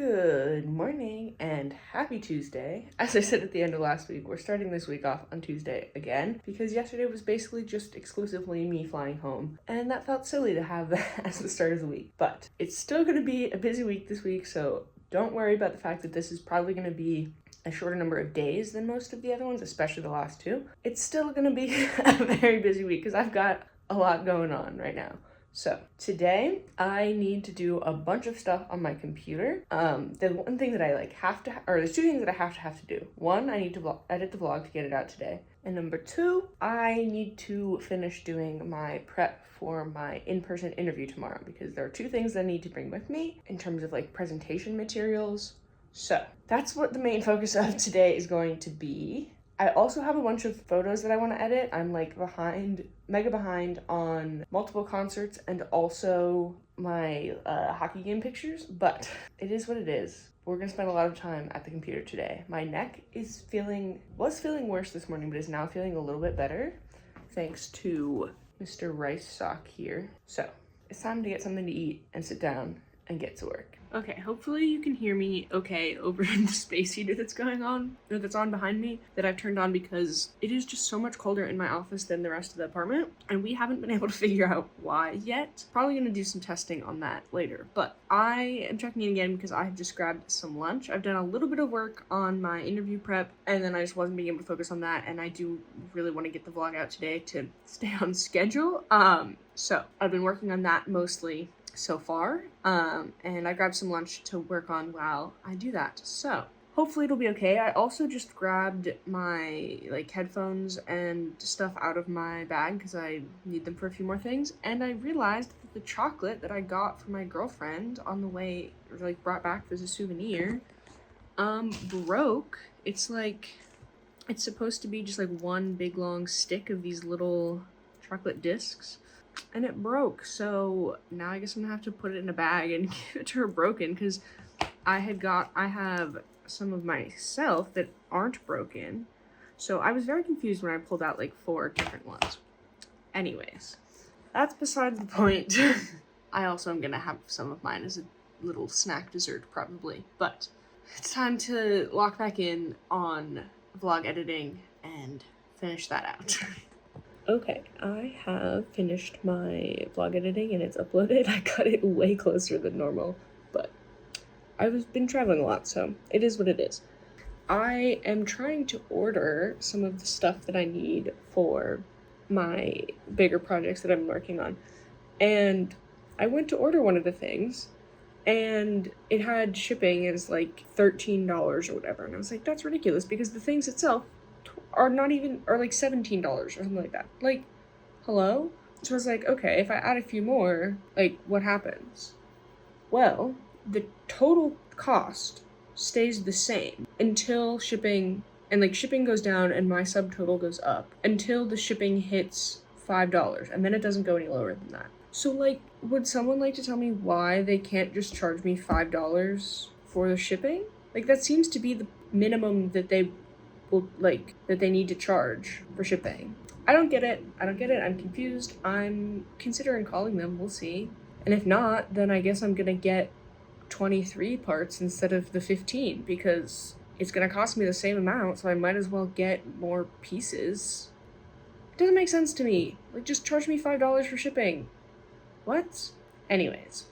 Good morning and happy Tuesday. As I said at the end of last week, we're starting this week off on Tuesday again because yesterday was basically just exclusively me flying home, and that felt silly to have that as the start of the week. But it's still going to be a busy week this week, so don't worry about the fact that this is probably going to be a shorter number of days than most of the other ones, especially the last two. It's still going to be a very busy week because I've got a lot going on right now. So today I need to do a bunch of stuff on my computer. The one thing that I there's two things that I have to do. One, I need to edit the vlog to get it out today. And number two, I need to finish doing my prep for my in-person interview tomorrow because there are two things that I need to bring with me in terms of like presentation materials. So that's what the main focus of today is going to be. I also have a bunch of photos that I want to edit. I'm like mega behind on multiple concerts and also my hockey game pictures, but it is what it is. We're gonna spend a lot of time at the computer today. My neck was feeling worse this morning, but is now feeling a little bit better thanks to Mr. Rice Sock here. So it's time to get something to eat and sit down and get to work. Okay, hopefully you can hear me okay over the space heater that's on behind me that I've turned on because it is just so much colder in my office than the rest of the apartment, and we haven't been able to figure out why yet. Probably gonna do some testing on that later, but I am checking in again because I have just grabbed some lunch. I've done a little bit of work on my interview prep, and then I just wasn't being able to focus on that, and I do really want to get the vlog out today to stay on schedule. So I've been working on that mostly so far, and I grabbed some lunch to work on while I do that, so hopefully it'll be okay. I also just grabbed my headphones and stuff out of my bag because I need them for a few more things, and I realized that the chocolate that I got from my girlfriend on the way, or brought back as a souvenir, broke. It's supposed to be just one big long stick of these little chocolate discs, and it broke, so now I guess I'm gonna have to put it in a bag and give it to her broken because I have some of myself that aren't broken, so I was very confused when I pulled out 4 different ones. Anyways, that's beside the point. I also am gonna have some of mine as a little snack dessert probably, but it's time to lock back in on vlog editing and finish that out. Okay, I have finished my vlog editing and it's uploaded. I got it way closer than normal, but I've been traveling a lot, so it is what it is. I am trying to order some of the stuff that I need for my bigger projects that I'm working on. And I went to order one of the things and it had shipping as $13 or whatever. And I was like, that's ridiculous because the things itself are $17 or something like that. Hello? So I was like, okay, if I add a few more, what happens? Well, the total cost stays the same until shipping, and shipping goes down and my subtotal goes up until the shipping hits $5, and then it doesn't go any lower than that. So would someone like to tell me why they can't just charge me $5 for the shipping? That seems to be the minimum that they that they need to charge for shipping. I don't get it. I'm confused. I'm considering calling them. We'll see. And if not, then I guess I'm gonna get 23 parts instead of the 15 because it's gonna cost me the same amount, so I might as well get more pieces. It doesn't make sense to me. Just charge me $5 for shipping. What? Anyways,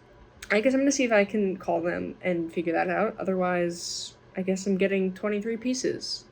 I guess I'm gonna see if I can call them and figure that out. Otherwise, I guess I'm getting 23 pieces.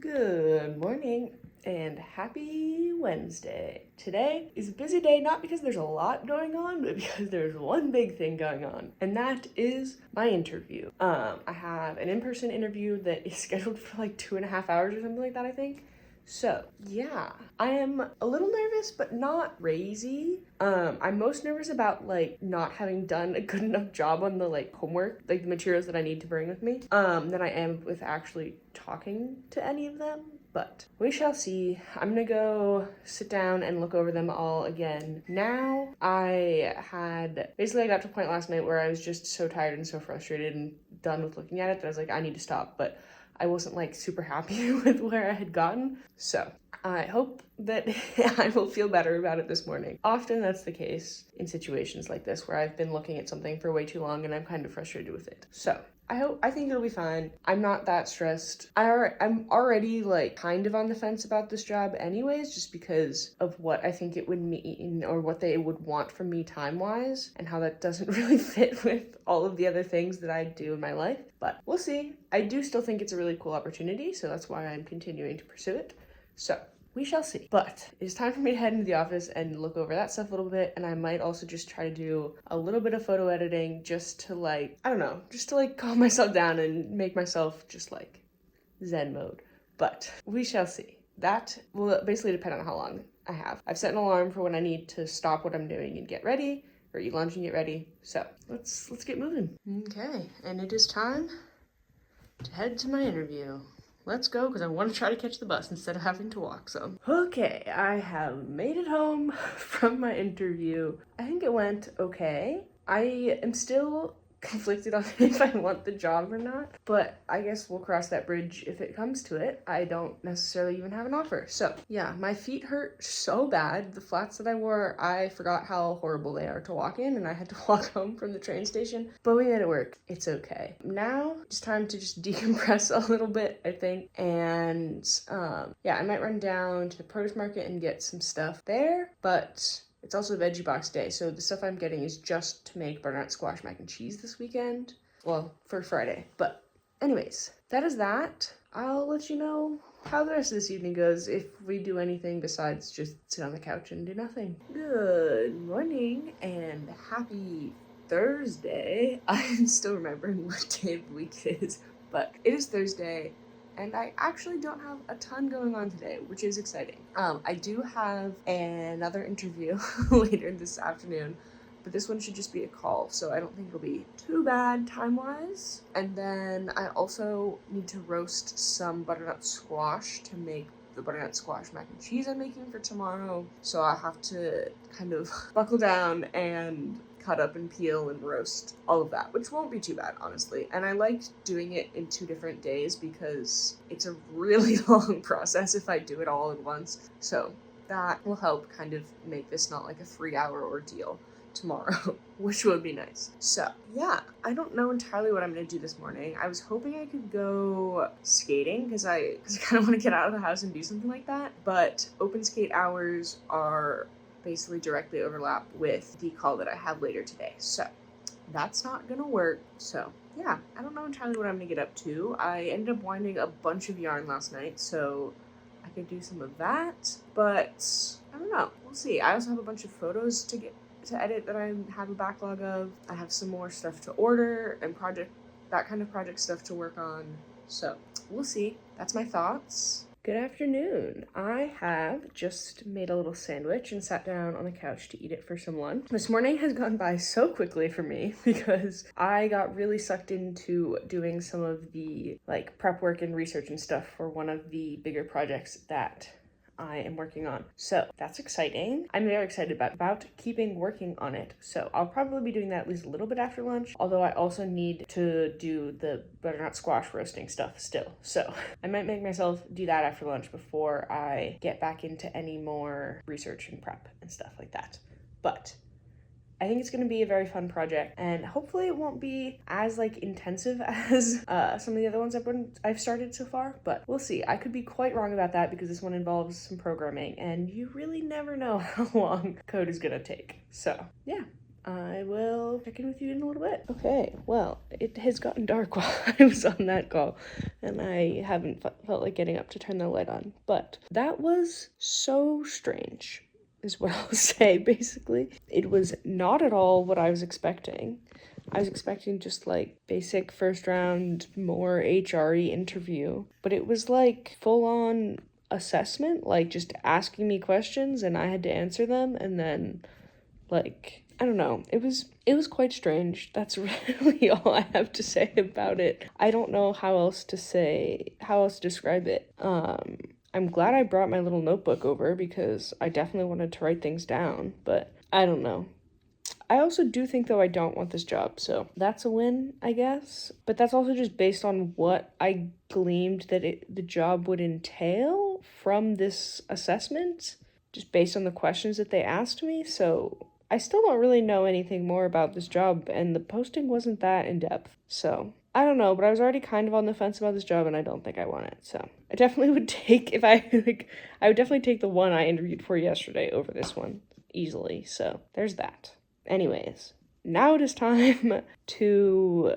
Good morning and happy Wednesday. Today is a busy day, not because there's a lot going on, but because there's one big thing going on, and that is my interview. I have an in-person interview that is scheduled for 2.5 hours or something like that, I think. So yeah, I am a little nervous, but not crazy. I'm most nervous about not having done a good enough job on the homework, the materials that I need to bring with me, than I am with actually talking to any of them. But we shall see. I'm gonna go sit down and look over them all again. Now, I got to a point last night where I was just so tired and so frustrated and done with looking at it that I was like, I need to stop. But I wasn't like super happy with where I had gotten. So I hope that I will feel better about it this morning. Often that's the case in situations like this where I've been looking at something for way too long and I'm kind of frustrated with it. So I think it'll be fine. I'm not that stressed. I'm already like kind of on the fence about this job anyways, just because of what I think it would mean or what they would want from me time-wise and how that doesn't really fit with all of the other things that I do in my life. But we'll see. I do still think it's a really cool opportunity, so that's why I'm continuing to pursue it. So we shall see. But it's time for me to head into the office and look over that stuff a little bit. And I might also just try to do a little bit of photo editing just to like, I don't know, just to like calm myself down and make myself just like Zen mode. But we shall see. That will basically depend on how long I have. I've set an alarm for when I need to stop what I'm doing and get ready, or eat lunch and get ready. So let's get moving. Okay, and it is time to head to my interview. Let's go, because I want to try to catch the bus instead of having to walk some. Okay, I have made it home from my interview. I think it went okay. I am still conflicted on if I want the job or not, but I guess we'll cross that bridge if it comes to it. I don't necessarily even have an offer. So yeah, my feet hurt so bad. The flats that I wore, I forgot how horrible they are to walk in, and I had to walk home from the train station, but we made it work. It's okay. Now it's time to just decompress a little bit, I think, and yeah, I might run down to the produce market and get some stuff there, but it's also veggie box day, so the stuff I'm getting is just to make butternut squash mac and cheese this weekend. Well, for Friday. But anyways, that is that. I'll let you know how the rest of this evening goes if we do anything besides just sit on the couch and do nothing. Good morning and happy Thursday. I'm still remembering what day of the week it is, but it is Thursday. And I actually don't have a ton going on today, which is exciting. I do have another interview later this afternoon, but this one should just be a call, so I don't think it'll be too bad time-wise. And then I also need to roast some butternut squash to make the butternut squash mac and cheese I'm making for tomorrow. So I have to kind of buckle down and cut up and peel and roast all of that, which won't be too bad, honestly. And I liked doing it in 2 different days because it's a really long process if I do it all at once. So that will help kind of make this not like a 3-hour ordeal tomorrow, which would be nice. So yeah, I don't know entirely what I'm gonna do this morning. I was hoping I could go skating because I kind of want to get out of the house and do something like that, but open skate hours are basically directly overlap with the call that I have later today. So that's not gonna work. So yeah, I don't know entirely what I'm gonna get up to. I ended up winding a bunch of yarn last night, so I could do some of that, but I don't know. We'll see. I also have a bunch of photos to edit that I have a backlog of. I have some more stuff to order and that kind of project stuff to work on. So we'll see. That's my thoughts. Good afternoon. I have just made a little sandwich and sat down on the couch to eat it for some lunch. This morning has gone by so quickly for me because I got really sucked into doing some of the like prep work and research and stuff for one of the bigger projects that I am working on. So that's exciting. I'm very excited about keeping working on it. So I'll probably be doing that at least a little bit after lunch, although I also need to do the butternut squash roasting stuff still. So I might make myself do that after lunch before I get back into any more research and prep and stuff like that. But I think it's going to be a very fun project, and hopefully it won't be as like intensive as some of the other ones I've started so far, but we'll see. I could be quite wrong about that because this one involves some programming, and you really never know how long code is going to take. So yeah, I will check in with you in a little bit. Okay, well, it has gotten dark while I was on that call, and I haven't felt like getting up to turn the light on, but that was so strange, is what I'll say, basically. It was not at all what I was expecting. I was expecting just like basic first round, more HRE interview, but it was like full on assessment, like just asking me questions and I had to answer them, and then like, I don't know, it was quite strange. That's really all I have to say about it. I don't know how else to describe it. I'm glad I brought my little notebook over because I definitely wanted to write things down, but I don't know. I also do think, though, I don't want this job, so that's a win, I guess. But that's also just based on what I gleaned that the job would entail from this assessment, just based on the questions that they asked me. So I still don't really know anything more about this job, and the posting wasn't that in-depth. So I don't know, but I was already kind of on the fence about this job, and I don't think I want it. So I definitely would take, if I, I would definitely take the one I interviewed for yesterday over this one easily. So there's that. Anyways, now it is time to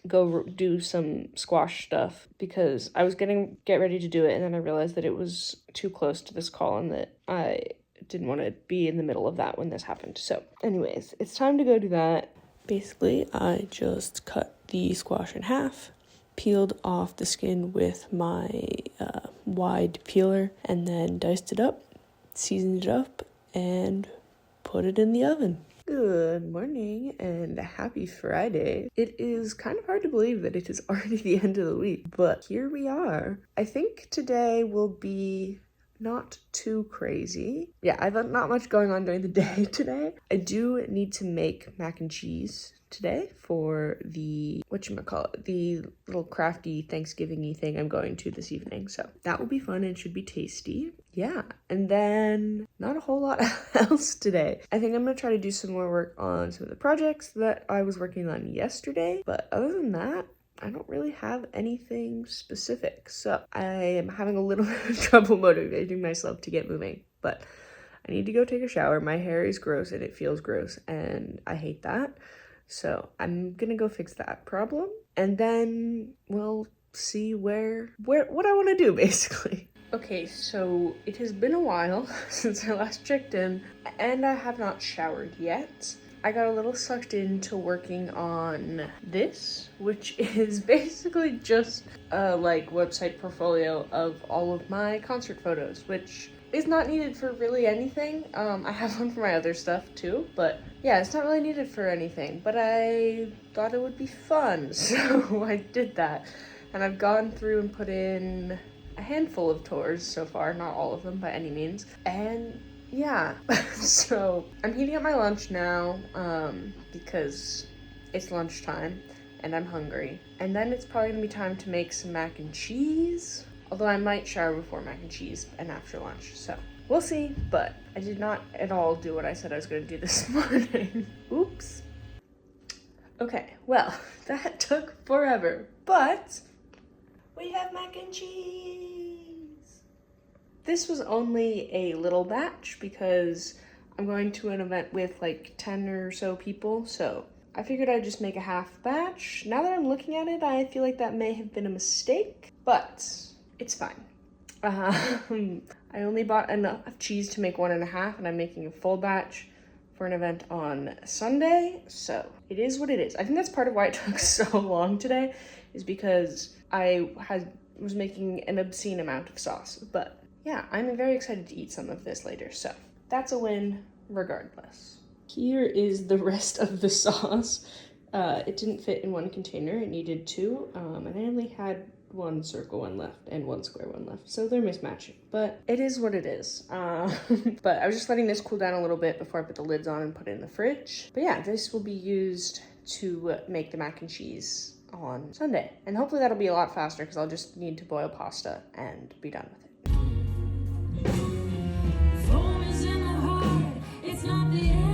go do some squash stuff, because I was get ready to do it, and then I realized that it was too close to this call and that I didn't want to be in the middle of that when this happened. So anyways, it's time to go do that. Basically, I just cut the squash in half, peeled off the skin with my wide peeler, and then diced it up, seasoned it up, and put it in the oven. Good morning and happy Friday. It is kind of hard to believe that it is already the end of the week, but here we are. I think today will be not too crazy. Yeah, I've not much going on during the day today. I do need to make mac and cheese today for the, the little crafty Thanksgiving-y thing I'm going to this evening. So that will be fun and should be tasty. Yeah, and then not a whole lot else today. I think I'm gonna try to do some more work on some of the projects that I was working on yesterday, but other than that, I don't really have anything specific. So I am having a little bit of trouble motivating myself to get moving, but I need to go take a shower. My hair is gross and it feels gross and I hate that. So I'm gonna go fix that problem, and then we'll see what I want to do, basically. Okay, so it has been a while since I last checked in, and I have not showered yet. I got a little sucked into working on this, which is basically just a website portfolio of all of my concert photos, which is not needed for really anything. I have one for my other stuff too, but yeah, it's not really needed for anything, but I thought it would be fun, so I did that. And I've gone through and put in a handful of tours so far, not all of them by any means, and yeah. So I'm heating up my lunch now because it's lunchtime and I'm hungry, and then it's probably gonna be time to make some mac and cheese, although I might shower before mac and cheese and after lunch, so we'll see. But I did not at all do what I said I was gonna do this morning. Oops. Okay, well, that took forever, but we have mac and cheese. This was only a little batch because I'm going to an event with 10 or so people, so I figured I'd just make a half batch. Now that I'm looking at it, I feel like that may have been a mistake, but it's fine. I only bought enough cheese to make 1.5, and I'm making a full batch for an event on Sunday, so it is what it is. I think that's part of why it took so long today, is because I was making an obscene amount of sauce. But yeah, I'm very excited to eat some of this later, so that's a win regardless. Here is the rest of the sauce. It didn't fit in one container, it needed 2, and I only had one circle one left and one square one left, so they're mismatching, but it is what it is. But I was just letting this cool down a little bit before I put the lids on and put it in the fridge. But yeah, this will be used to make the mac and cheese on Sunday, and hopefully that'll be a lot faster because I'll just need to boil pasta and be done with it. Foam is in the heart, it's not the end.